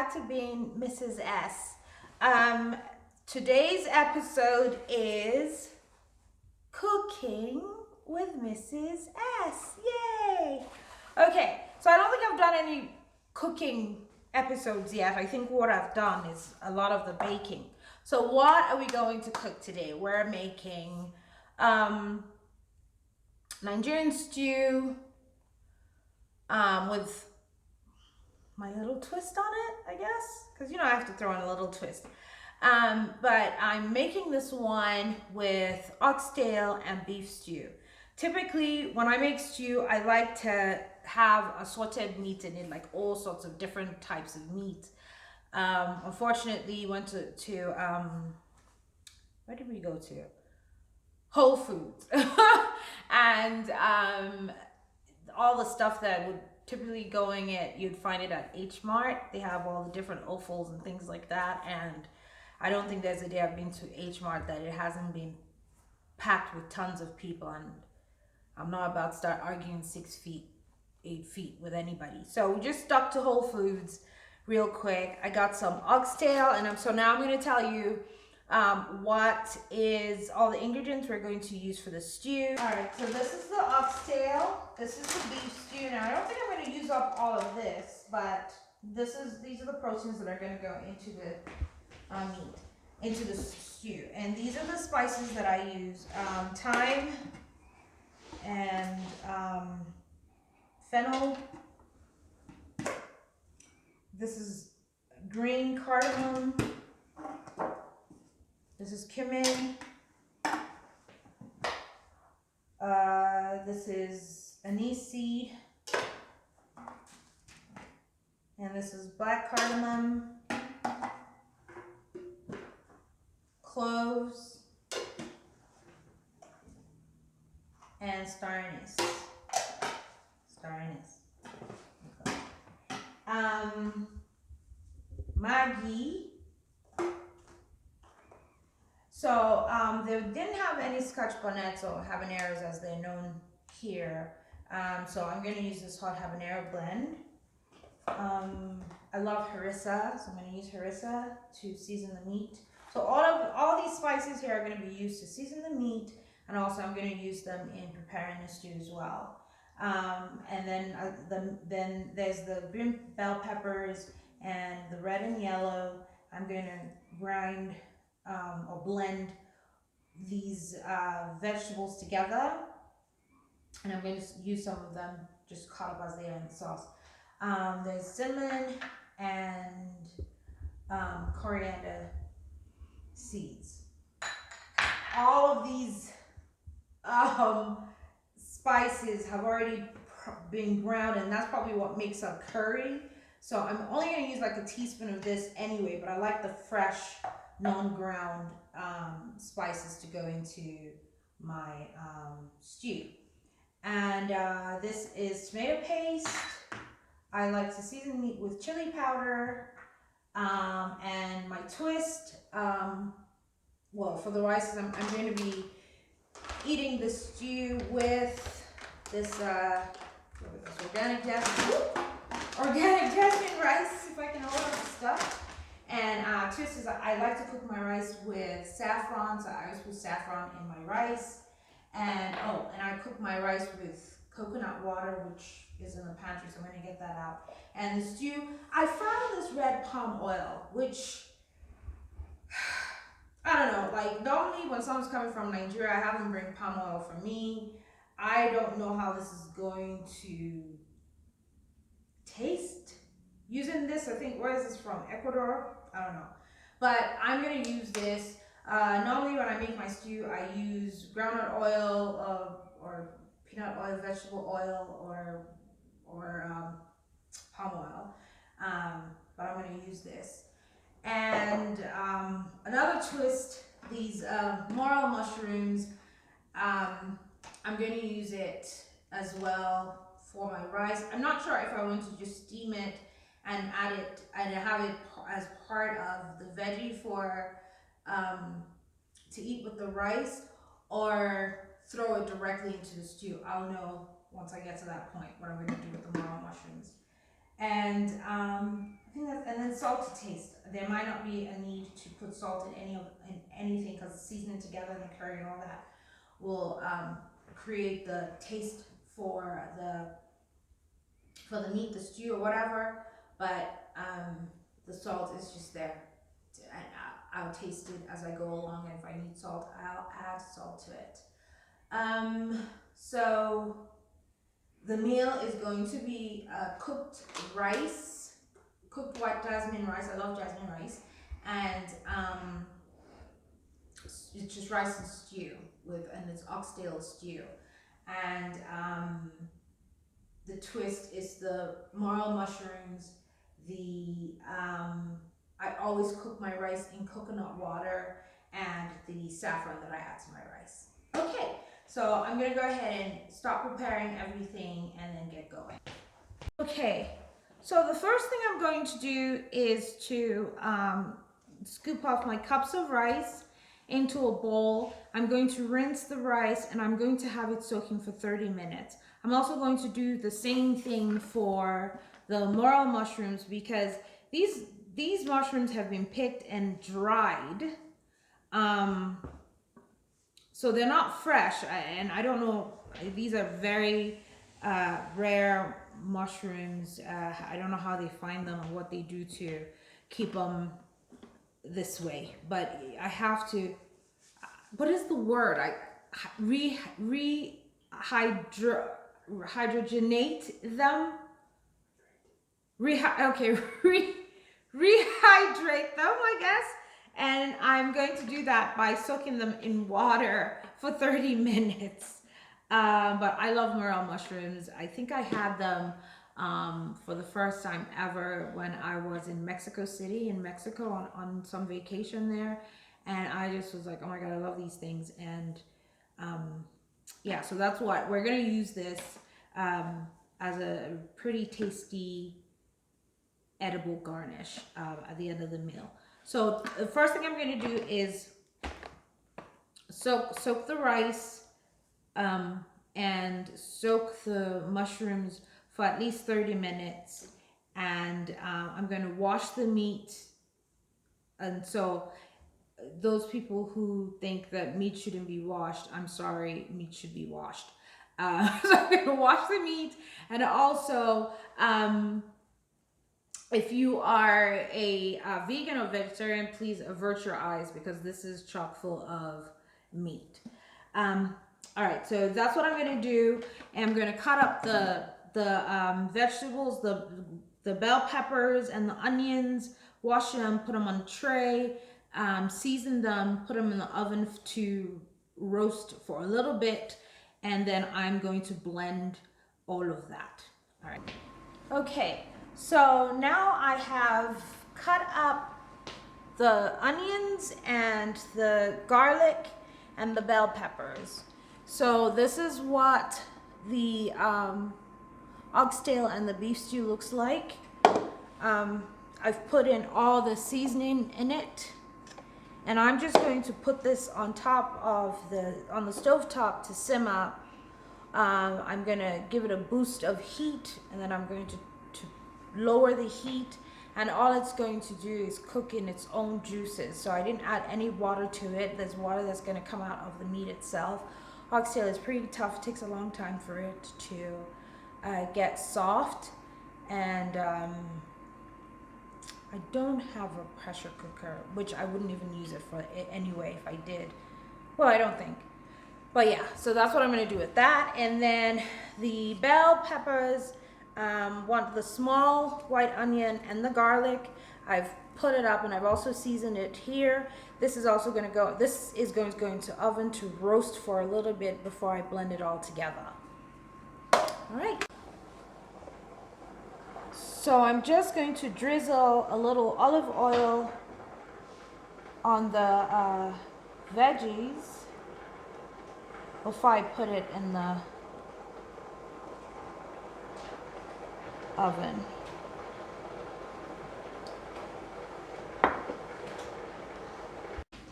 back to being Mrs. S. Today's episode is Cooking with Mrs. S. Yay! Okay, so I don't think I've done any cooking episodes yet. I think what I've done is a lot of the baking. So what are we going to cook today? We're making Nigerian stew with my little twist on it, I guess, because I have to throw in a little twist. But I'm making this one with oxtail and beef stew. Typically, when I make stew, I like to have a sauteed meat in it, like all sorts of different types of meat. Unfortunately, went to where did we go to? Whole Foods. And all the stuff that would typically going it, you'd find it at H Mart. They have all the different offals and things like that, and I don't think there's a day I've been to H Mart that it hasn't been packed with tons of people, and I'm not about to start arguing 6 feet, 8 feet with anybody. So we just stuck to Whole Foods real quick. I got some oxtail, and so now I'm going to tell you what is all the ingredients we're going to use for the stew. All right, so this is the oxtail. This is the beef stew. Now I don't think I'm going to use up all of this, but these are the proteins that are going to go into the meat, into the stew. And these are the spices that I use: thyme and fennel. This is green cardamom. This is cumin. This is anise seed. And this is black cardamom, cloves, and star anise. Okay. Maggi. So they didn't have any scotch bonnets or habaneros as they're known here. So I'm going to use this hot habanero blend. I love harissa, so I'm going to use harissa to season the meat. So all these spices here are going to be used to season the meat, and also I'm going to use them in preparing the stew as well. And then there's the green bell peppers and the red and yellow. I'm going to grind or blend these vegetables together, and I'm going to use some of them just cut up as they are in the sauce. There's cinnamon and coriander seeds. All of these spices have already been ground, and that's probably what makes a curry. So I'm only going to use like a teaspoon of this anyway, but I like the fresh, non-ground spices to go into my stew. And this is tomato paste. I like to season meat with chili powder. And my twist, well, for the rice, I'm going to be eating the stew with this organic jasmine rice, if I can hold up the stuff. And twist is I like to cook my rice with saffron, so I always put saffron in my rice. And I cook my rice with coconut water, which is in the pantry, so I'm going to get that out. And the stew, I found this red palm oil, which I don't know, like normally when someone's coming from Nigeria, I have them bring palm oil for me. I don't know how this is going to taste. Using this, I think, where is this from? Ecuador? I don't know. But I'm going to use this. Normally when I make my stew, I use groundnut oil or peanut oil, vegetable oil, or palm oil. But I'm going to use this. And another twist, these Morel Mushrooms, I'm going to use it as well for my rice. I'm not sure if I want to just steam it and add it and have it as part of the veggie for to eat with the rice, or throw it directly into the stew. I'll know once I get to that point what I'm going to do with the Morel mushrooms. And I think that's, and then salt to taste. There might not be a need to put salt in anything because the seasoning together and the curry and all that will create the taste for the meat, the stew or whatever. But the salt is just there, and I'll taste it as I go along. And if I need salt, I'll add salt to it. So the meal is going to be cooked rice, cooked white jasmine rice. I love jasmine rice, and it's just rice and stew and it's oxtail stew, and the twist is the morel mushrooms. I always cook my rice in coconut water and the saffron that I add to my rice. Okay, so I'm gonna go ahead and start preparing everything and then get going. Okay, so the first thing I'm going to do is to scoop off my cups of rice into a bowl. I'm going to rinse the rice and I'm going to have it soaking for 30 minutes. I'm also going to do the same thing for the morel mushrooms because these mushrooms have been picked and dried. So they're not fresh, and I don't know, these are very rare mushrooms. I don't know how they find them or what they do to keep them this way, but I have to, what is the word? Hydrogenate them? Rehydrate them, I guess. And I'm going to do that by soaking them in water for 30 minutes. But I love morel mushrooms. I think I had them for the first time ever when I was in Mexico City, in Mexico, on some vacation there. And I just was like, oh my God, I love these things. And yeah, so that's what we're going to use this as a pretty tasty edible garnish at the end of the meal. So the first thing I'm going to do is soak the rice and soak the mushrooms for at least 30 minutes. And I'm going to wash the meat. And so those people who think that meat shouldn't be washed, I'm sorry, meat should be washed. So I'm going to wash the meat, and also if you are a vegan or vegetarian, please avert your eyes because this is chock full of meat. All right, so that's what I'm going to do. And I'm going to cut up the vegetables, the bell peppers and the onions, wash them, put them on a tray, season them, put them in the oven to roast for a little bit, and then I'm going to blend all of that. All right. Okay. So now I have cut up the onions and the garlic and the bell peppers. So this is what the oxtail and the beef stew looks like. I've put in all the seasoning in it, and I'm just going to put this on top of on the stove top to simmer. I'm gonna give it a boost of heat, and then I'm going to lower the heat, and all it's going to do is cook in its own juices. So I didn't add any water to it. There's water that's going to come out of the meat itself. Oxtail is pretty tough. It takes a long time for it to get soft, and I don't have a pressure cooker, which I wouldn't even use it for it anyway if I did. Well, I don't think. But yeah, so that's what I'm going to do with that. And then the bell peppers, want the small white onion and the garlic. I've put it up, and I've also seasoned it here. This is also going to go, this is going to oven to roast for a little bit before I blend it all together. All right. So I'm just going to drizzle a little olive oil on the veggies before I put it in the oven.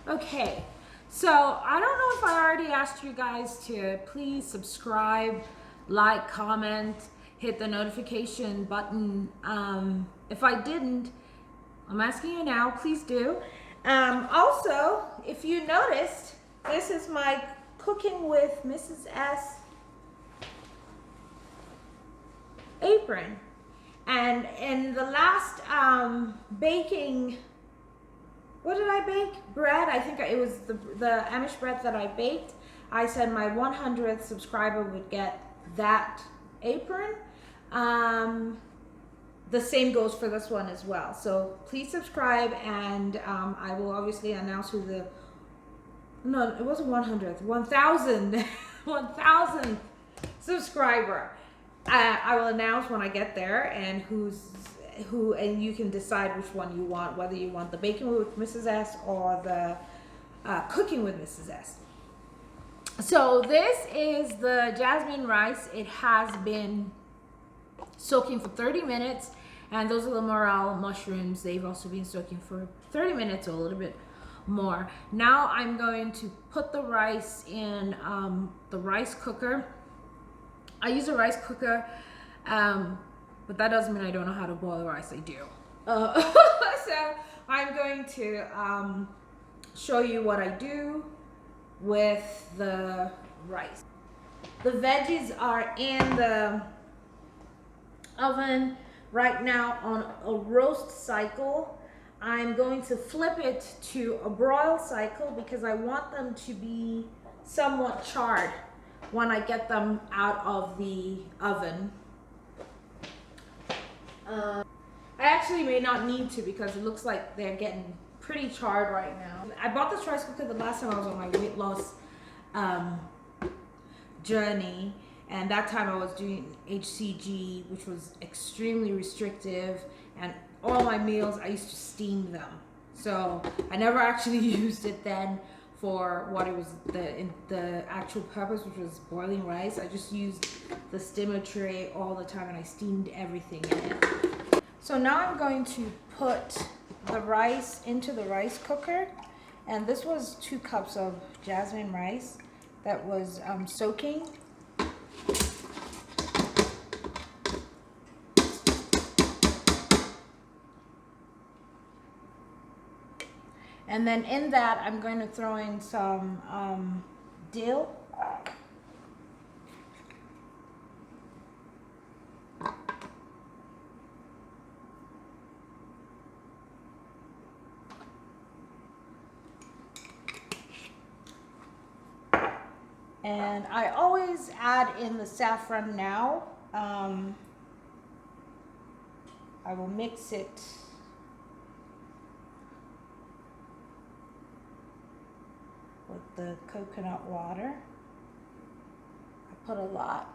Okay, so I don't know if I already asked you guys to please subscribe, like, comment, hit the notification button. If I didn't, I'm asking you now, please do. Also, if you noticed, this is my Cooking with Mrs. S apron. And in the last baking, what did I bake? Bread. I think it was the Amish bread that I baked. I said my 100th subscriber would get that apron. The same goes for this one as well. So please subscribe, and I will obviously announce who the, no, it wasn't 100th, 1,000th subscriber. I will announce when I get there, and who, and you can decide which one you want, whether you want the Baking with Mrs. S or the Cooking with Mrs. S. So this is the jasmine rice. It has been soaking for 30 minutes, and those are the morel mushrooms. They've also been soaking for 30 minutes or a little bit more. Now I'm going to put the rice in the rice cooker. I use a rice cooker, but that doesn't mean I don't know how to boil rice. I do. So I'm going to show you what I do with the rice. The veggies are in the oven right now on a roast cycle. I'm going to flip it to a broil cycle because I want them to be somewhat charred when I get them out of the oven. I actually may not need to because it looks like they're getting pretty charred right now. I bought this rice cooker the last time I was on my weight loss journey, and that time I was doing HCG, which was extremely restrictive, and all my meals I used to steam them. So I never actually used it then for what it was, the actual purpose, which was boiling rice. I just used the steamer tray all the time, and I steamed everything in it. So now I'm going to put the rice into the rice cooker, and this was 2 cups of jasmine rice that was soaking. And then in that, I'm going to throw in some dill. And I always add in the saffron now. I will mix it with the coconut water. I put a lot.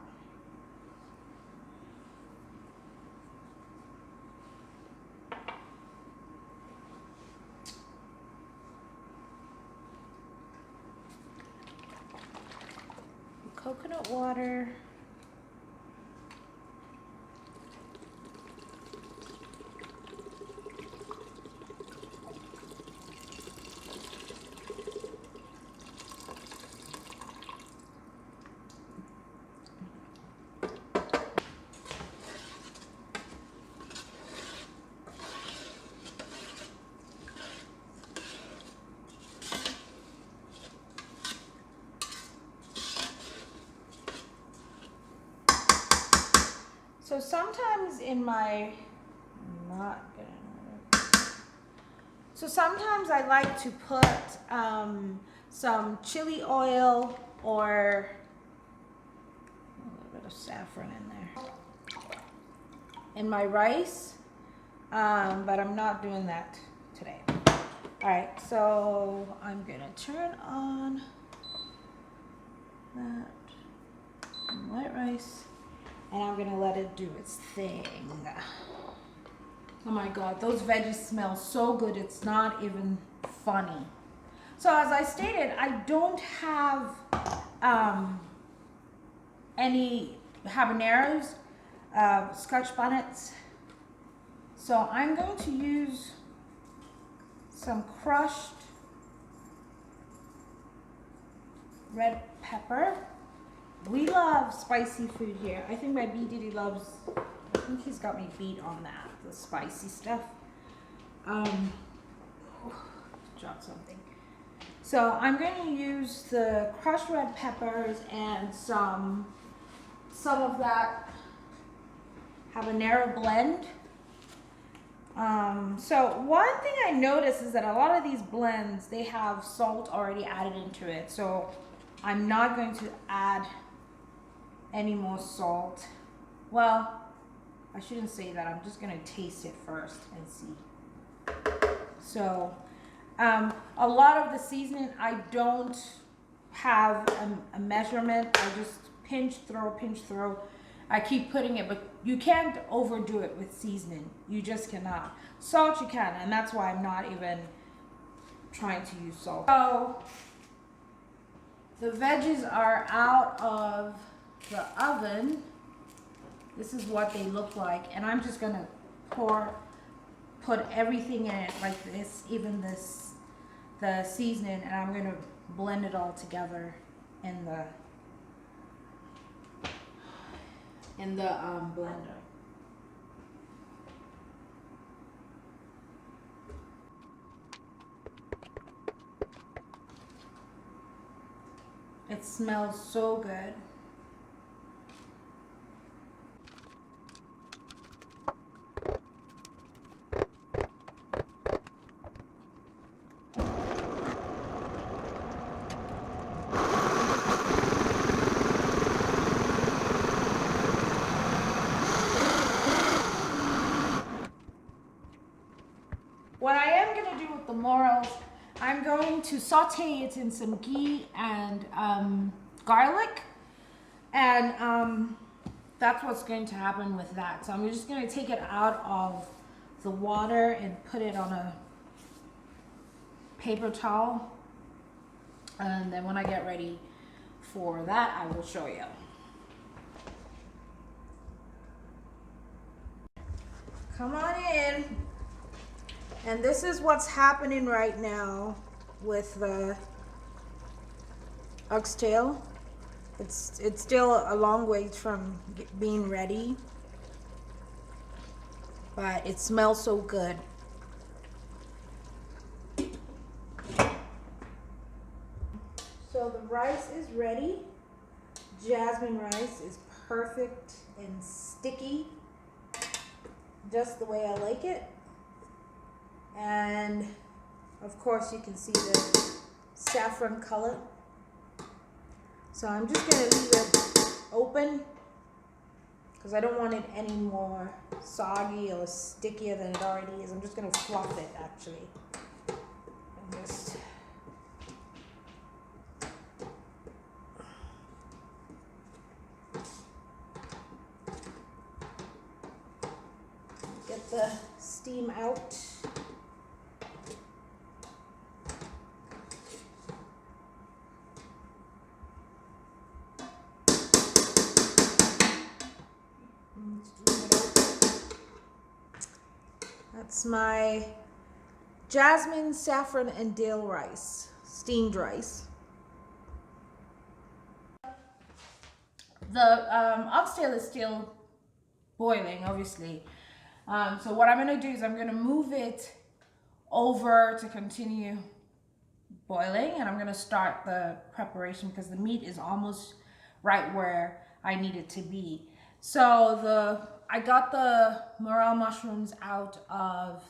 Coconut water. So sometimes in my, so sometimes I like to put some chili oil or a little bit of saffron in there in my rice, but I'm not doing that today. All right, so I'm gonna turn on that white rice, and I'm gonna let it do its thing. Oh my God, those veggies smell so good, it's not even funny. So as I stated, I don't have any habaneros, Scotch bonnets. So I'm going to use some crushed red pepper. We love spicy food here. I think my B Diddy loves, I think he's got me beat on that, the spicy stuff. Drop something. So I'm going to use the crushed red peppers and some of that habanero blend. So one thing I noticed is that a lot of these blends, they have salt already added into it. So I'm not going to add any more salt. Well, I shouldn't say that. I'm just going to taste it first and see. So a lot of the seasoning, I don't have a measurement. I just pinch, throw. I keep putting it, but you can't overdo it with seasoning. You just cannot. Salt you can, and that's why I'm not even trying to use salt. So the veggies are out of the oven. This is what they look like, and I'm just gonna put everything in it like this, even the seasoning, and I'm gonna blend it all together in the blender. It smells so good. What I am going to do with the morels, I'm going to saute it in some ghee and garlic, and that's what's going to happen with that. So I'm just going to take it out of the water and put it on a paper towel, and then when I get ready for that, I will show you. Come on in. And this is what's happening right now with the oxtail. It's still a long ways from being ready, but it smells so good. So the rice is ready. Jasmine rice is perfect and sticky, just the way I like it. And of course you can see the saffron color. So I'm just going to leave it open because I don't want it any more soggy or stickier than it already is. I'm just going to fluff it actually. And just get the steam out. That's my jasmine, saffron, and dill rice, steamed rice. The oxtail is still boiling, obviously. So what I'm going to do is I'm going to move it over to continue boiling, and I'm going to start the preparation because the meat is almost right where I need it to be. So I got the morel mushrooms out of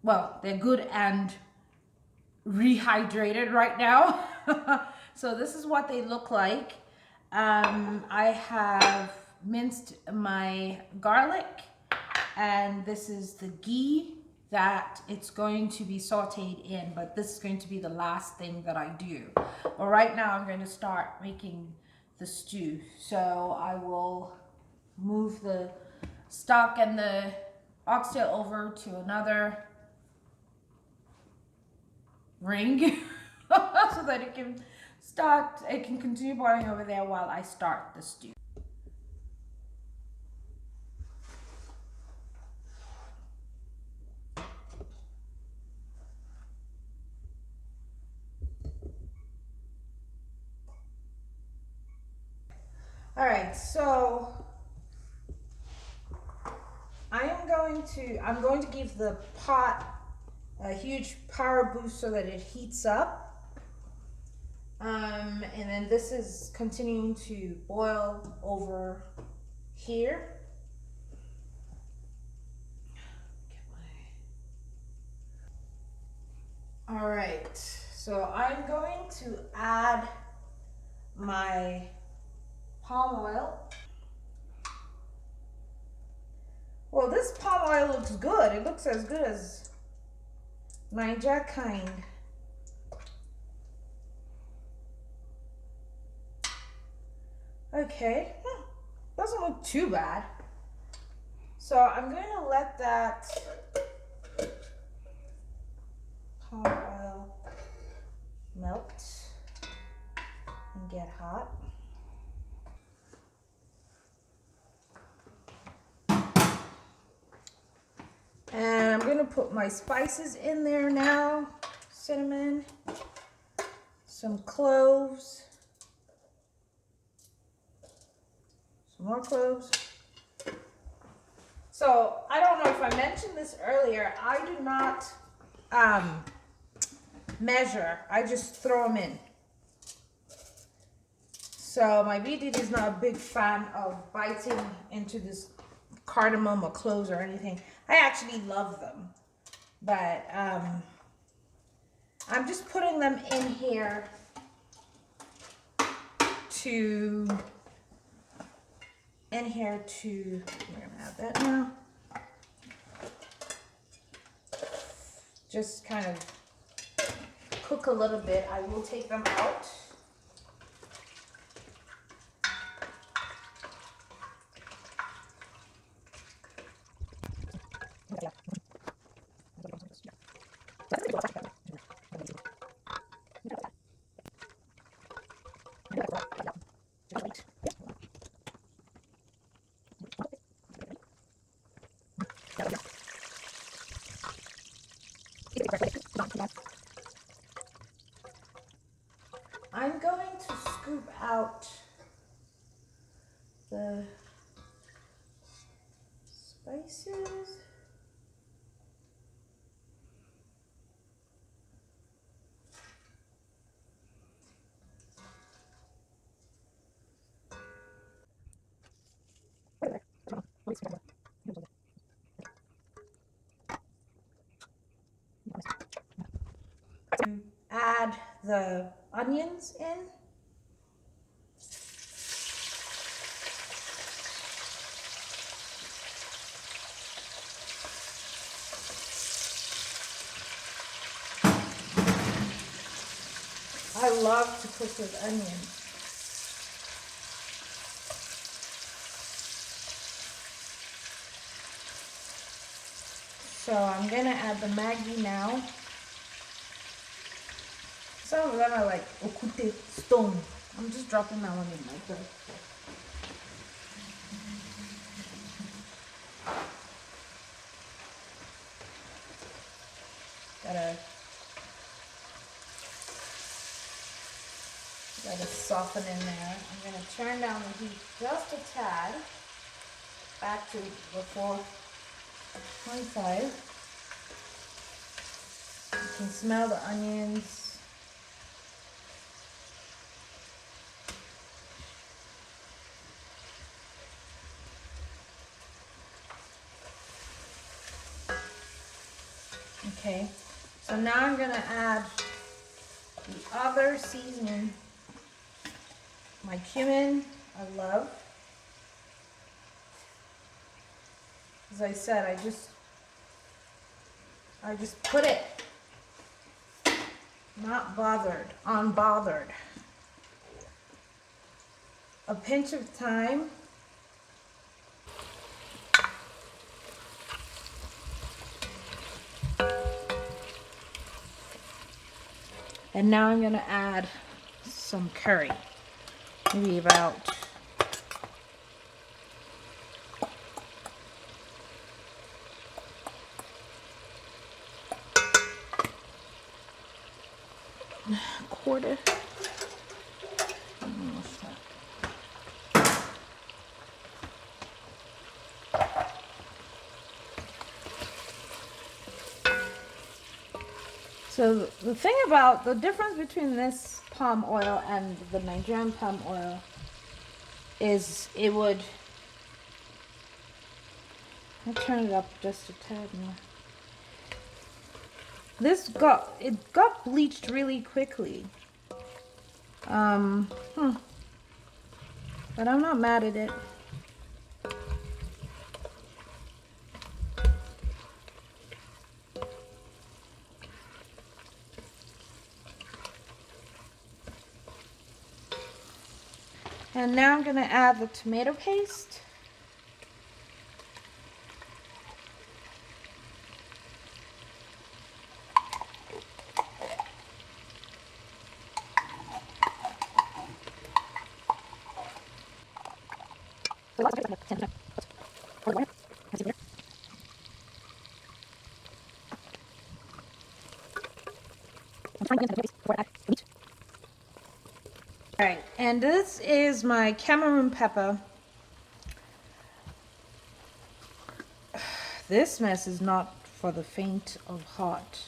well, they're good and rehydrated right now. So this is what they look like. I have minced my garlic, and this is the ghee that it's going to be sauteed in, but this is going to be the last thing that I do. But right now I'm going to start making the stew. So I will move the stock and the oxtail over to another ring so that it can continue boiling over there while I start the stew. All right, so I'm going to give the pot a huge power boost so that it heats up. And then this is continuing to boil over here. All right, so I'm going to add my palm oil. Well, this palm oil looks good. It looks as good as Naija kind. Okay, doesn't look too bad. So I'm going to let that palm oil melt and get hot. And I'm going to put my spices in there now. Cinnamon, some cloves, some more cloves. So I don't know if I mentioned this earlier. I do not measure. I just throw them in. So my BDD is not a big fan of biting into this cardamom or cloves or anything. I actually love them, but I'm just putting them in here to, we're gonna add that now. Just kind of cook a little bit. I will take them out. I'm going to scoop out the spices. Add the onions in. I love to cook with onions. So I'm gonna add the Maggi now. Some of them are like okute stone. I'm just dropping that one in like that. Gotta soften in there. I'm gonna turn down the heat just a tad, back to before 25. You can smell the onions. Okay, so now I'm gonna add the other seasoning. My cumin, I love. As I said, I just put it, not bothered, unbothered. A pinch of thyme. And now I'm gonna add some curry. Maybe about a quarter. So the thing about the difference between this palm oil and the Nigerian palm oil is it would, I'll turn it up just a tad more. It got bleached really quickly. But I'm not mad at it. And now I'm going to add the tomato paste. Alright, and this is my Cameroon pepper. This mess is not for the faint of heart.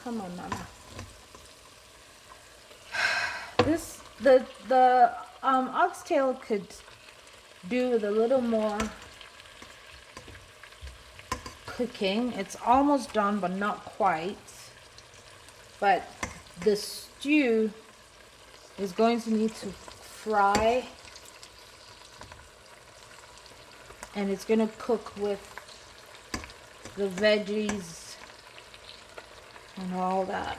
Come on, Mama. The oxtail could do with a little more cooking. It's almost done, but not quite. But the stew is going to need to fry, and it's going to cook with the veggies and all that.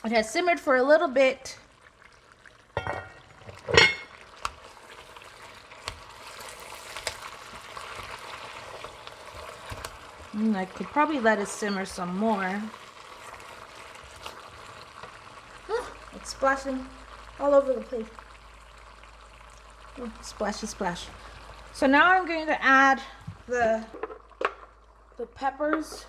It has simmered for a little bit. I could probably let it simmer some more. It's splashing all over the place. Splashy splash. So now I'm going to add the peppers.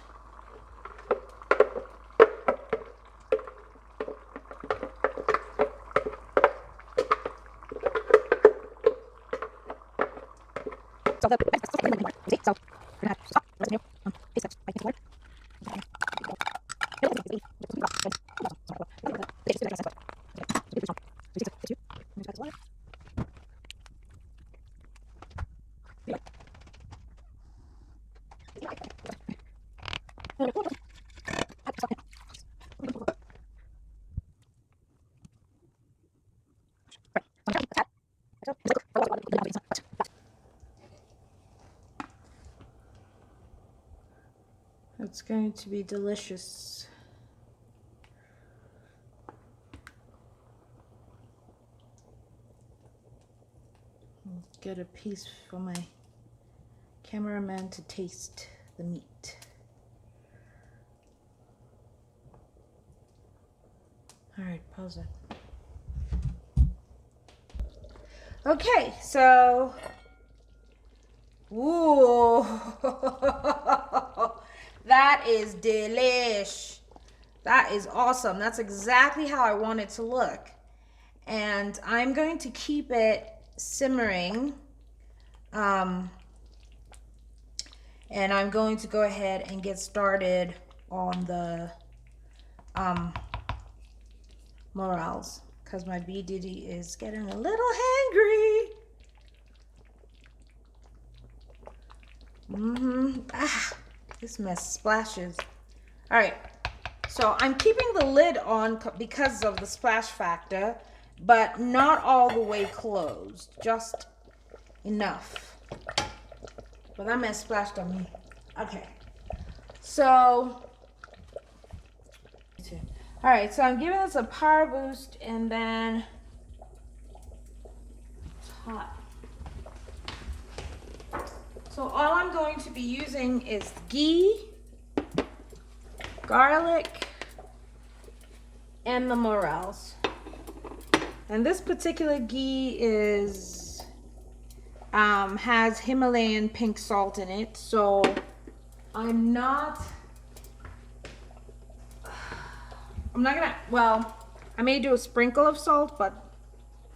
It's going to be delicious. Get a piece for my cameraman to taste the meat. All right, pause it. Okay, so, ooh, that is delish. That is awesome. That's exactly how I want it to look. And I'm going to keep it simmering. And I'm going to go ahead and get started on the morels, because my BDD is getting a little hangry. This mess splashes. All right, so I'm keeping the lid on because of the splash factor, but not all the way closed, just enough. But that mess splashed on me. Okay, so All right, so I'm giving this a power boost, and then it's hot. So all I'm going to be using is ghee, garlic, and the morels. And this particular ghee is has Himalayan pink salt in it, so I'm not gonna, well, I may do a sprinkle of salt, but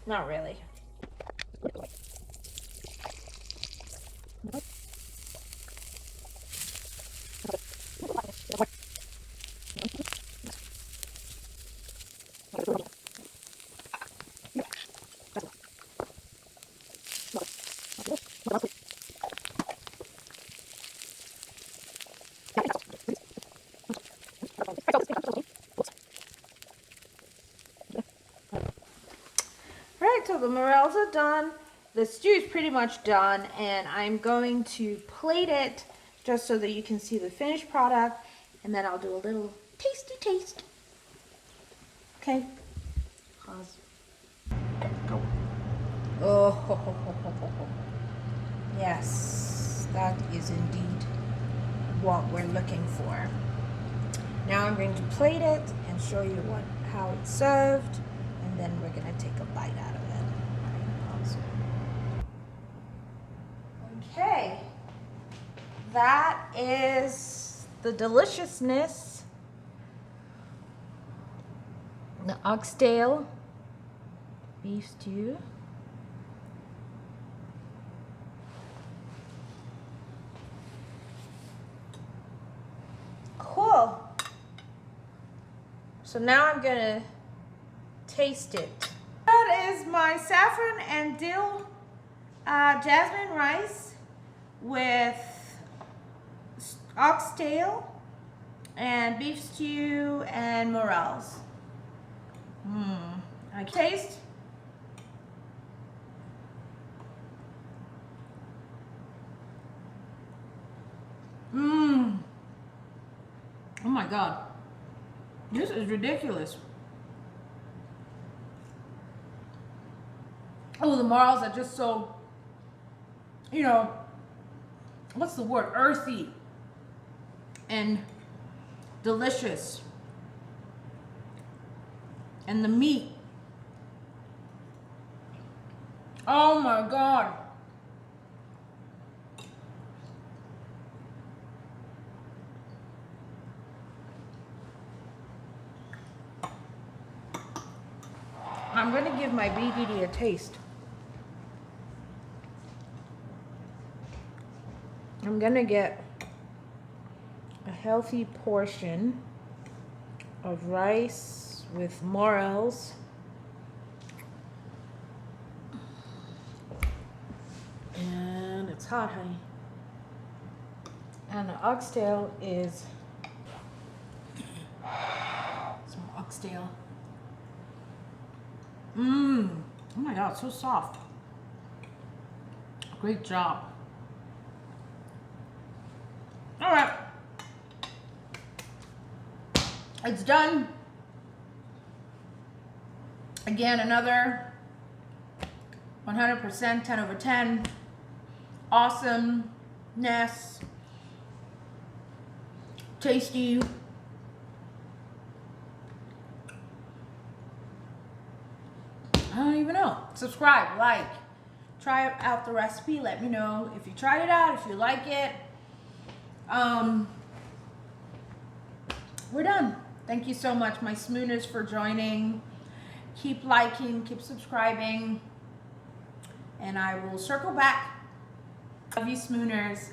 not really. Alright, so the morels are done. The stew is pretty much done, and I'm going to plate it just so that you can see the finished product, and then I'll do a little tasty taste. Okay. Pause. Go. Oh, ho, ho, ho, ho, ho, ho. Yes, that is indeed what we're looking for. Now I'm going to plate it and show you how it's served, and then we're going to take a bite out of it. Okay, that is the deliciousness. The oxtail beef stew. Cool. So now I'm gonna taste it. That is my saffron and dill jasmine rice with oxtail and beef stew and morels. I taste. Oh my God. This is ridiculous. Oh, the morels are just so, you know, what's the word? Earthy and delicious. And the meat. Oh my God. I'm going to give my BBD a taste. I'm going to get a healthy portion of rice with morels. And it's hot, honey. And the oxtail is some oxtail. Oh my God, so soft. Great job. All right. It's done. Again, another 100% 10 over 10. Awesomeness. Tasty. I don't even know. Subscribe, like, try out the recipe. Let me know if you tried it out, if you like it. We're done. Thank you so much, my Smooners, for joining. Keep liking, keep subscribing, and I will circle back. Love you, Smooners.